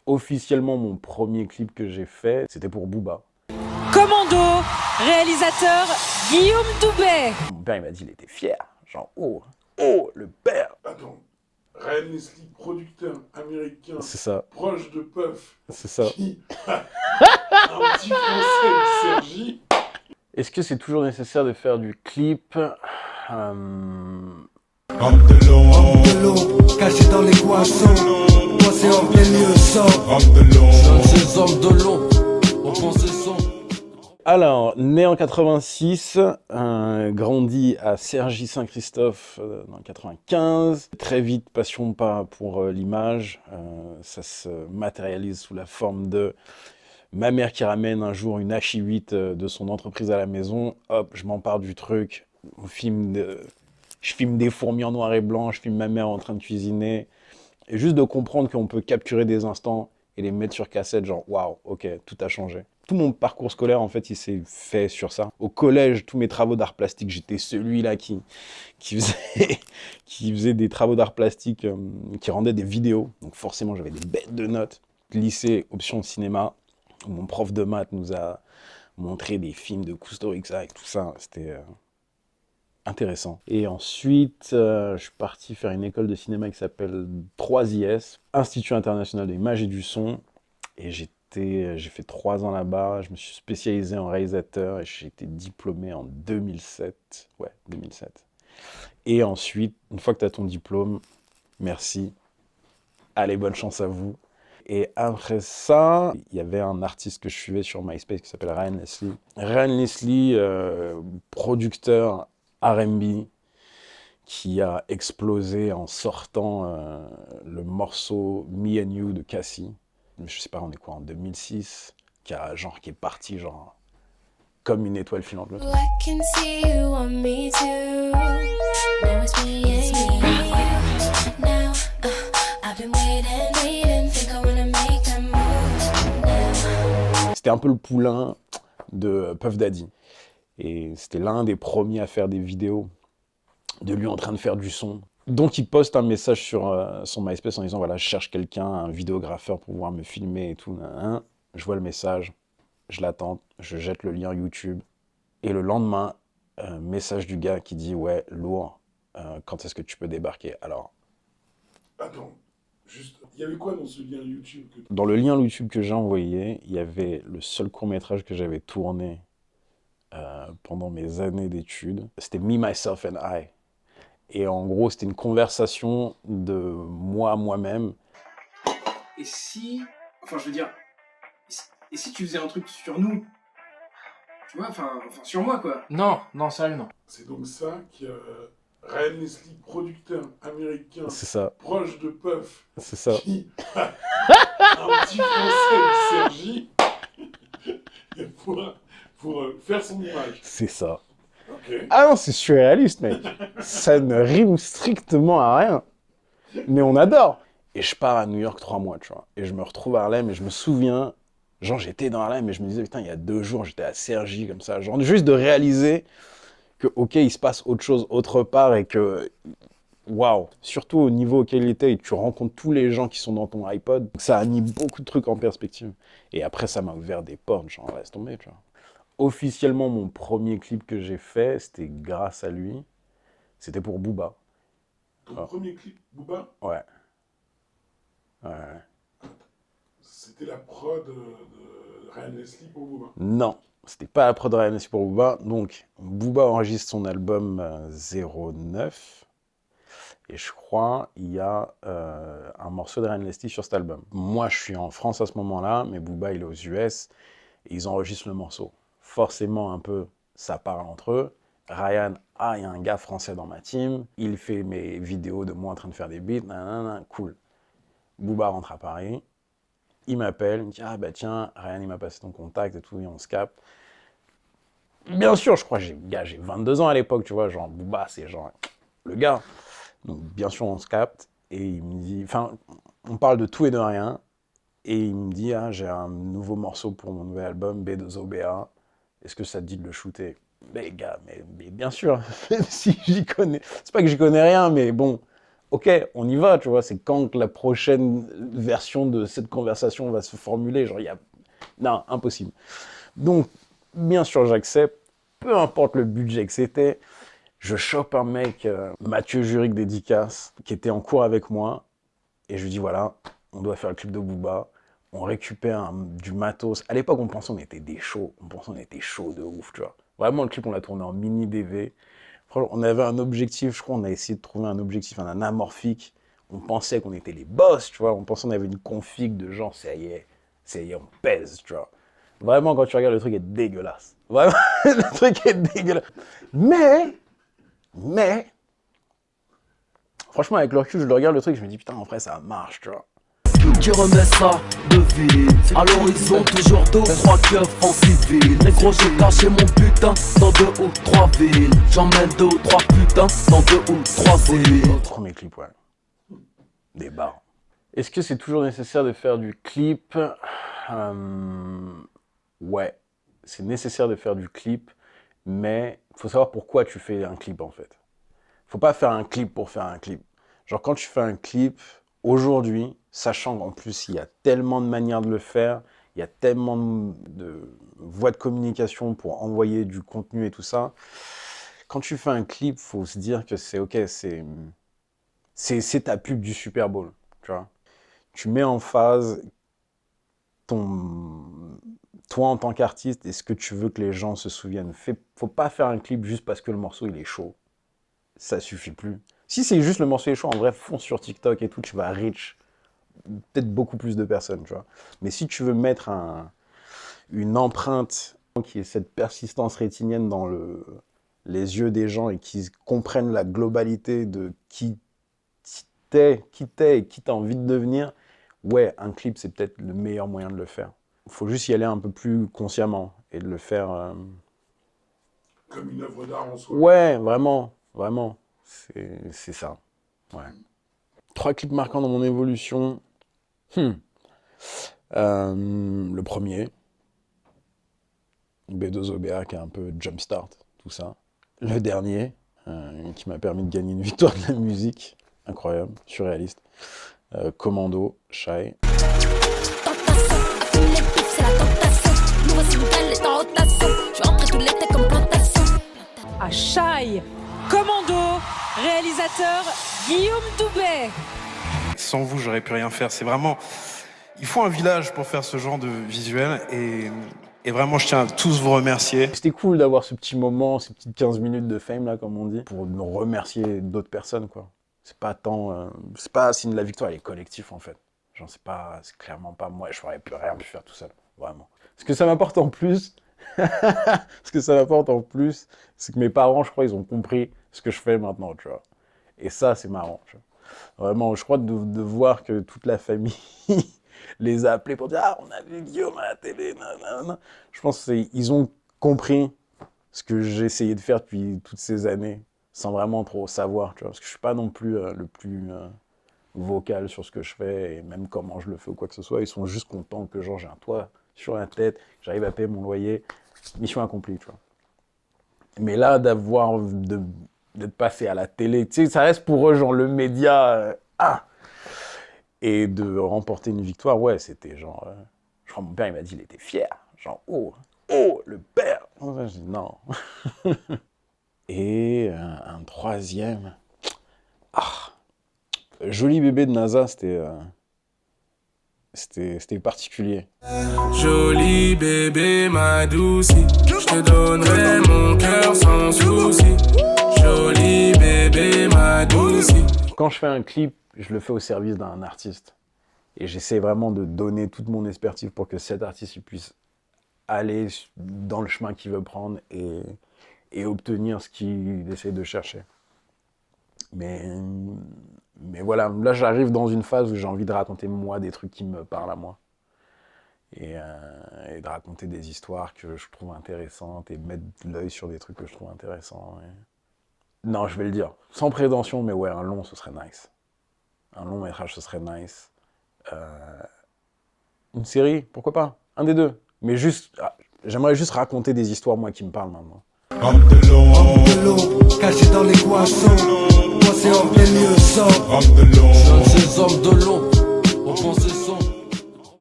Officiellement, mon premier clip que j'ai fait, c'était pour Booba. Commando, réalisateur Guillaume Doubet. Mon père, il m'a dit, il était fier. Genre, oh, le père. Attends, Ryan Leslie, producteur américain, C'est ça, proche de Puff, c'est ça. qui a un petit français de Sergi. Est-ce que c'est toujours nécessaire de faire du clip Rampe de l'eau, caché dans les poissons. Coincé en plein lieu, sort. Rampe de l'eau. Jeune ces hommes de l'eau, on pense et son. Alors, né en 86, grandi à Cergy-Saint-Christophe dans le 95. Très vite, passion pas pour l'image. Ça se matérialise sous la forme de ma mère qui ramène un jour une H8 de son entreprise à la maison. Hop, je m'empare du truc. Je filme des fourmis en noir et blanc, je filme ma mère en train de cuisiner. Et juste de comprendre qu'on peut capturer des instants et les mettre sur cassette, genre waouh, ok, tout a changé. Tout mon parcours scolaire, en fait, il s'est fait sur ça. Au collège, tous mes travaux d'art plastique, j'étais celui-là qui faisait des travaux d'art plastique, qui rendait des vidéos. Donc forcément, j'avais des bêtes de notes. Lycée, option cinéma, où mon prof de maths nous a montré des films de Kusturica et tout ça. C'était intéressant. Et ensuite, je suis parti faire une école de cinéma qui s'appelle 3IS, Institut International de l'Image et du Son. Et j'ai fait 3 ans là-bas, je me suis spécialisé en réalisateur et j'ai été diplômé en 2007. Ouais, 2007. Et ensuite, une fois que tu as ton diplôme, merci, allez, bonne chance à vous. Et après ça, il y avait un artiste que je suivais sur MySpace qui s'appelle Ryan Leslie. Ryan Leslie, producteur R&B, qui a explosé en sortant le morceau Me and You de Cassie. Je sais pas, on est quoi, en 2006, qui est parti genre comme une étoile filante. C'était un peu le poulain de Puff Daddy. Et c'était l'un des premiers à faire des vidéos de lui en train de faire du son. Donc il poste un message sur son MySpace en disant voilà, je cherche quelqu'un, un vidéographeur pour pouvoir me filmer et tout. Je vois le message, je l'attends, je jette le lien YouTube. Et le lendemain, message du gars qui dit ouais, lourd, quand est-ce que tu peux débarquer? Alors. Attends, juste, il y avait quoi dans ce lien YouTube Dans le lien YouTube que j'ai envoyé, il y avait le seul court-métrage que j'avais tourné pendant mes années d'études. C'était Me, Myself and I. Et en gros, c'était une conversation de moi à moi-même. Et si... Enfin, je veux dire... Et si tu faisais un truc sur nous? Tu vois, enfin sur moi, quoi. Non, sérieux, non. C'est donc ça qui a... Ryan Leslie, producteur américain, C'est ça. proche de Puff, C'est ça. qui a un petit français de Sergi pour faire son image. C'est ça. Okay. Ah non, c'est surréaliste, mec. Ça ne rime strictement à rien. Mais on adore. Et je pars à New York 3 mois, tu vois. Et je me retrouve à Harlem et je me souviens, genre j'étais dans Harlem et je me disais, putain, il y a 2 jours, j'étais à Cergy, comme ça. Genre juste de réaliser que, ok, il se passe autre chose autre part et que, waouh. Surtout au niveau auquel il était et tu rencontres tous les gens qui sont dans ton iPod. Ça a mis beaucoup de trucs en perspective. Et après, ça m'a ouvert des portes, genre laisse tomber, tu vois. Officiellement, mon premier clip que j'ai fait, c'était grâce à lui. C'était pour Booba. Ton premier clip, Booba? Ouais. C'était la prod de Ryan Leslie pour Booba? Non, c'était pas la prod de Ryan Leslie pour Booba. Donc, Booba enregistre son album 09. Et je crois il y a un morceau de Ryan Leslie sur cet album. Moi, je suis en France à ce moment-là, mais Booba, il est aux US. Et ils enregistrent le morceau. Forcément, un peu, ça parle entre eux. Ryan, il y a un gars français dans ma team. Il fait mes vidéos de moi en train de faire des beats. Cool. Booba rentre à Paris. Il m'appelle. Il me dit, ah bah tiens, Ryan, il m'a passé ton contact et tout, et on se capte. Bien sûr, je crois que j'ai 22 ans à l'époque, tu vois. Genre, Booba, c'est genre le gars. Donc, bien sûr, on se capte. Et il me dit, enfin, on parle de tout et de rien. Et il me dit, ah, j'ai un nouveau morceau pour mon nouvel album, B2OBA. Est-ce que ça te dit de le shooter? Mais gars, mais bien sûr, même si j'y connais... C'est pas que j'y connais rien, mais bon, ok, on y va, tu vois, c'est quand que la prochaine version de cette conversation va se formuler, genre, non, impossible. Donc, bien sûr, j'accepte, peu importe le budget que c'était, je chope un mec, Mathieu Juric dédicace, qui était en cours avec moi, et je lui dis, voilà, on doit faire le clip de Booba, on récupère du matos. À l'époque, on pensait qu'on était des chauds, de ouf, tu vois. Vraiment, le clip, on l'a tourné en mini DV. Franchement, on avait un objectif, je crois, on a essayé de trouver un objectif, un anamorphique. On pensait qu'on était les boss, tu vois. On pensait qu'on avait une config de genre, ça y est, on pèse, tu vois. Vraiment, quand tu regardes, le truc est dégueulasse. Vraiment, le truc est dégueulasse. Mais, franchement, avec le recul, je le regarde, le truc, je me dis, putain, en vrai, ça marche, tu vois. Qui remet ça de vide. À l'horizon, toujours 2-3 keufs en civil. Négro, j'ai caché mon putain dans 2 ou 3 villes. J'emmène 2 ou 3 putains dans 2 ou 3 villes. Premier clip, ouais. Des barres. Est-ce que c'est toujours nécessaire de faire du clip? Ouais, c'est nécessaire de faire du clip, mais il faut savoir pourquoi tu fais un clip, en fait. Faut pas faire un clip pour faire un clip. Genre, quand tu fais un clip, aujourd'hui, sachant qu'en plus, il y a tellement de manières de le faire, il y a tellement de voies de communication pour envoyer du contenu et tout ça, quand tu fais un clip, il faut se dire que c'est ok, c'est ta pub du Super Bowl, tu vois. Tu mets en phase toi en tant qu'artiste et ce que tu veux que les gens se souviennent. Faut pas faire un clip juste parce que le morceau il est chaud. Ça suffit plus. Si c'est juste le morceau est chaud, en vrai, fonce sur TikTok et tout, tu vas reach peut-être beaucoup plus de personnes, tu vois. Mais si tu veux mettre une empreinte qui est cette persistance rétinienne dans les yeux des gens et qui comprennent la globalité de qui t'es et qui t'as envie de devenir, ouais, un clip, c'est peut-être le meilleur moyen de le faire. Il faut juste y aller un peu plus consciemment et de le faire... Comme une œuvre d'art en soi. Ouais, vraiment. C'est ça. Ouais. 3 clips marquants dans mon évolution. Le premier, B2OBA qui a un peu jumpstart, tout ça. Le dernier, qui m'a permis de gagner une victoire de la musique. Incroyable, surréaliste. Commando, Shy. À Shy, Commando, réalisateur Guillaume Doubet. Sans vous, j'aurais pu rien faire. C'est vraiment... Il faut un village pour faire ce genre de visuel et vraiment, je tiens à tous vous remercier. C'était cool d'avoir ce petit moment, ces petites 15 minutes de fame, là, comme on dit, pour nous remercier d'autres personnes, quoi. C'est pas tant... c'est pas si la victoire, elle est collective, en fait. Genre, c'est clairement pas moi, je n'aurais plus rien pu faire tout seul, vraiment. Ce que ça m'apporte en plus, c'est que mes parents, je crois, ils ont compris ce que je fais maintenant, tu vois. Et ça, c'est marrant, tu vois. Vraiment, je crois de voir que toute la famille les a appelés pour dire « Ah, on a vu Guillaume à la télé, nanana ». Je pense qu'ils ont compris ce que j'ai essayé de faire depuis toutes ces années, sans vraiment trop savoir, tu vois. Parce que je suis pas non plus le plus vocal sur ce que je fais, et même comment je le fais ou quoi que ce soit. Ils sont juste contents que genre j'ai un toit sur la tête, j'arrive à payer mon loyer, mission accomplie, tu vois. Mais là, d'être passé à la télé, tu sais, ça reste pour eux, genre, le média, et de remporter une victoire, ouais, c'était genre, je crois que mon père, il m'a dit, il était fier, genre, oh, le père. Je dis, non. Et un troisième, Joli bébé de NASA, c'était particulier. Joli bébé, ma douce, je te donnerai mon cœur sans souci. Joli bébé, ma douce. Quand je fais un clip, je le fais au service d'un artiste. Et j'essaie vraiment de donner toute mon expertise pour que cet artiste il puisse aller dans le chemin qu'il veut prendre et obtenir ce qu'il essaie de chercher. Mais voilà, là j'arrive dans une phase où j'ai envie de raconter moi des trucs qui me parlent à moi. Et de raconter des histoires que je trouve intéressantes et mettre l'œil sur des trucs que je trouve intéressants. Non, je vais le dire, sans prétention, mais ouais, un long, ce serait nice. Un long métrage, ce serait nice. Une série, pourquoi pas? Un des deux. Mais juste, j'aimerais juste raconter des histoires, moi, qui me parlent maintenant. Homme de l'eau, caché dans les boissons. moi c'est en plein mieux ça. Homme de l'ombre. Ces hommes de l'ombre